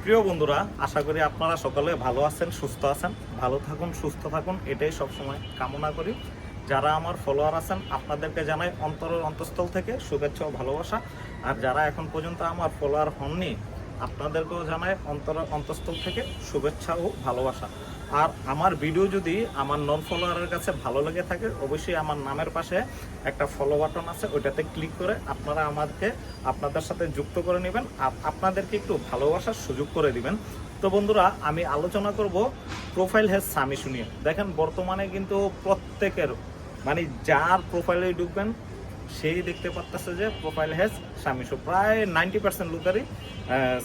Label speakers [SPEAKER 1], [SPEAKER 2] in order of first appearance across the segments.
[SPEAKER 1] প্রিয় বন্ধুরা, আশা করি আপনারা সকলে ভালো আছেন, সুস্থ আছেন। ভালো থাকুন, সুস্থ থাকুন, এটাই সবসময় কামনা করি। যারা আমার ফলোয়ার আছেন আপনাদেরকে জানাই অন্তরের অন্তঃস্থল থেকে শুভেচ্ছা ও ভালোবাসা। আর যারা এখন পর্যন্ত আমার ফলোয়ার হননি আপনাদেরকেও জানাই অন্তরের অন্তঃস্থল থেকে শুভেচ্ছা ও ভালোবাসা। আর আমার ভিডিও যদি আমার নন ফলোয়ারের কাছে ভালো লেগে থাকে অবশ্যই আমার নামের পাশে একটা ফলো বাটন আছে, ওইটাতে ক্লিক করে আপনারা আমাদেরকে আপনাদের সাথে যুক্ত করে নেবেন আর আপনাদেরকে একটু ভালোবাসার সুযোগ করে দিবেন। তো বন্ধুরা, আমি আলোচনা করব প্রোফাইল হ্যাজ সামিশু নিয়ে। দেখেন বর্তমানে কিন্তু প্রত্যেকের মানে যার প্রোফাইলে ঢুকবেন সেই দেখতে পাচ্ছে যে প্রোফাইল হ্যাজ সামিশু। প্রায় 90% লোকেরই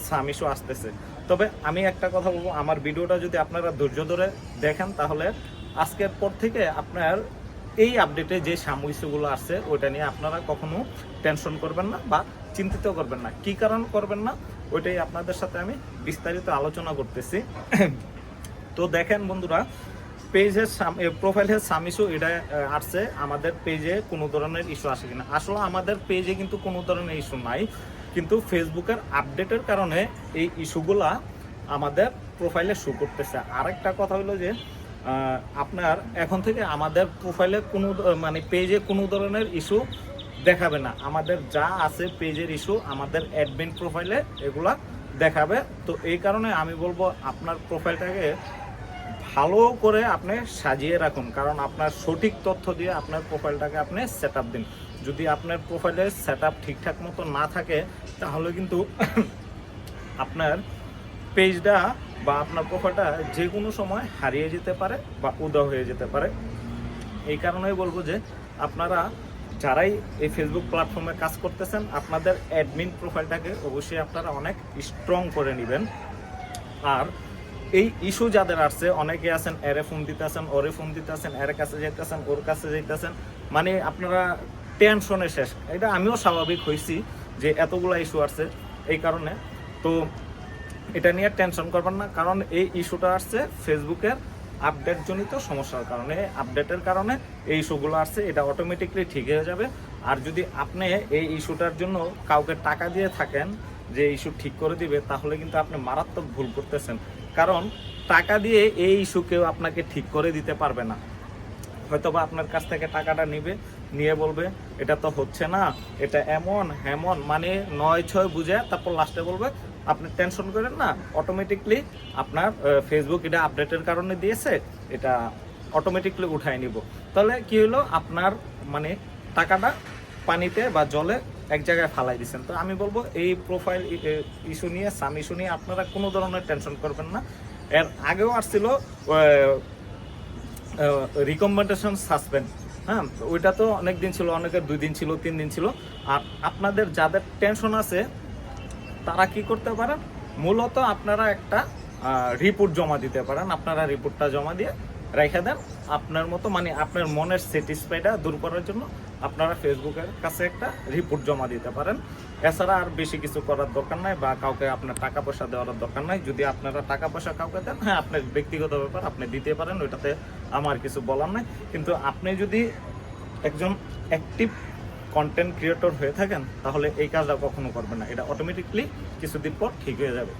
[SPEAKER 1] সামিশু আসতেছে। তবে আমি একটা কথা বলবো, আমার ভিডিওটা যদি আপনারা ধৈর্য ধরে দেখেন তাহলে আজকের পর থেকে আপনার এই আপডেটে যে সামিশুগুলো আসছে ওইটা নিয়ে আপনারা কখনো টেনশন করবেন না বা চিন্তিত করবেন না। কি কারণ করবেন না ওইটাই আপনাদের সাথে আমি বিস্তারিত আলোচনা করতেছি। তো দেখেন বন্ধুরা, পেজের প্রোফাইলের সামিশু এটা আসছে আমাদের পেজে কোনো ধরনের ইস্যু আসে কিনা। আসলে আমাদের পেজে কিন্তু কোনো ধরনের ইস্যু নাই, কিন্তু ফেসবুকের আপডেটের কারণে এই ইস্যুগুলা আমাদের প্রোফাইলে শো করতেছে। আরেকটা কথা হলো যে আপনার এখন থেকে আমাদের প্রোফাইলে কোনো মানে পেজে কোনো ধরনের ইস্যু দেখাবে না। আমাদের যা আছে পেজের ইস্যু আমাদের অ্যাডমিন প্রোফাইলে এগুলা দেখাবে। তো এই কারণে আমি বলবো আপনার প্রোফাইলটাকে ভালো করে আপনি সাজিয়ে রাখুন, কারণ আপনার সঠিক তথ্য দিয়ে আপনার প্রোফাইলটাকে আপনি সেট আপ দিন। যদি আপনার প্রোফাইলের সেট আপ ঠিকঠাক মতো না থাকে তাহলে কিন্তু আপনার পেজটা বা আপনার প্রোফাইলটা যে কোনো সময় হারিয়ে যেতে পারে বা উধাও হয়ে যেতে পারে। এই কারণেই বলবো যে আপনারা যারাই এই ফেসবুক প্ল্যাটফর্মে কাজ করতেছেন আপনাদের অ্যাডমিন প্রোফাইলটাকে অবশ্যই আপনারা অনেক স্ট্রং করে নেবেন। আর এই ইস্যু যাদের আসছে, অনেকে আছেন এরে ফোন দিতেছেন, ওরে ফোন দিতেছেন, এর কাছে যাইতেছেন, ওর কাছে যাইতেছেন, মানে আপনারা টেনশনে শেষ। এটা আমিও স্বাভাবিক হয়েছি যে এতগুলো ইস্যু আসছে এই কারণে। তো এটা নিয়ে টেনশন করবেন না, কারণ এই ইস্যুটা আসছে ফেসবুকের আপডেট জনিত সমস্যার কারণে। আপডেটের কারণে এই ইস্যুগুলো আসছে, এটা অটোমেটিকলি ঠিক হয়ে যাবে। আর যদি আপনি এই ইস্যুটার জন্য কাউকে টাকা দিয়ে থাকেন যে ইস্যু ঠিক করে দিবে, তাহলে কিন্তু আপনি মারাত্মক ভুল করতেছেন। কারণ টাকা দিয়ে এই ইস্যু কেউ আপনাকে ঠিক করে দিতে পারবে না। হয়তোবা আপনার কাছ থেকে টাকাটা নিয়ে বলবে এটা তো হচ্ছে না, এটা এমন হেমন, মানে 9-6 বুঝে তারপর লাস্টে বলবে আপনি টেনশন করেন না, অটোমেটিকলি আপনার ফেসবুক এটা আপডেটের কারণে দিয়েছে, এটা অটোমেটিকলি উঠায় নিব। তাহলে কি হলো, আপনার মানে টাকাটা পানিতে বা জলে এক জায়গায় ফালাই দিচ্ছেন। তো আমি বলবো এই প্রোফাইল ইস্যু নিয়ে সাম ইস্যু নিয়ে আপনারা কোনো ধরনের টেনশন করবেন না। এর আগেও আসছিল রিকমেন্ডেশন সাসপেন্ড, হ্যাঁ, ওইটা তো অনেক দিন ছিল, অনেকের 2 দিন ছিল, 3 দিন ছিল। আর আপনাদের যাদের টেনশন আছে তারা কি করতে পারেন, মূলত আপনারা একটা রিপোর্ট জমা দিতে পারেন। আপনারা রিপোর্টটা জমা দিয়ে রেখে দেন আপনার মতো, মানে আপনার মনের স্যাটিসফাইটা দূর করার জন্য আপনারা ফেসবুকের কাছে একটা রিপোর্ট জমা দিতে পারেন। এছাড়া আর বেশি কিছু করার দরকার নাই বা কাউকে আপনার টাকা পয়সা দেওয়ার দরকার নাই। যদি আপনারা টাকা পয়সা কাউকে দেন, হ্যাঁ আপনার ব্যক্তিগত ব্যাপার, আপনি দিতে পারেন, ওইটাতে আমার কিছু বলার নাই। কিন্তু আপনি যদি একজন অ্যাক্টিভ কন্টেন্ট ক্রিয়েটর হয়ে থাকেন তাহলে এই কাজটা কখনো করবেন না, এটা অটোমেটিকলি কিছুদিন পর ঠিক হয়ে যাবে।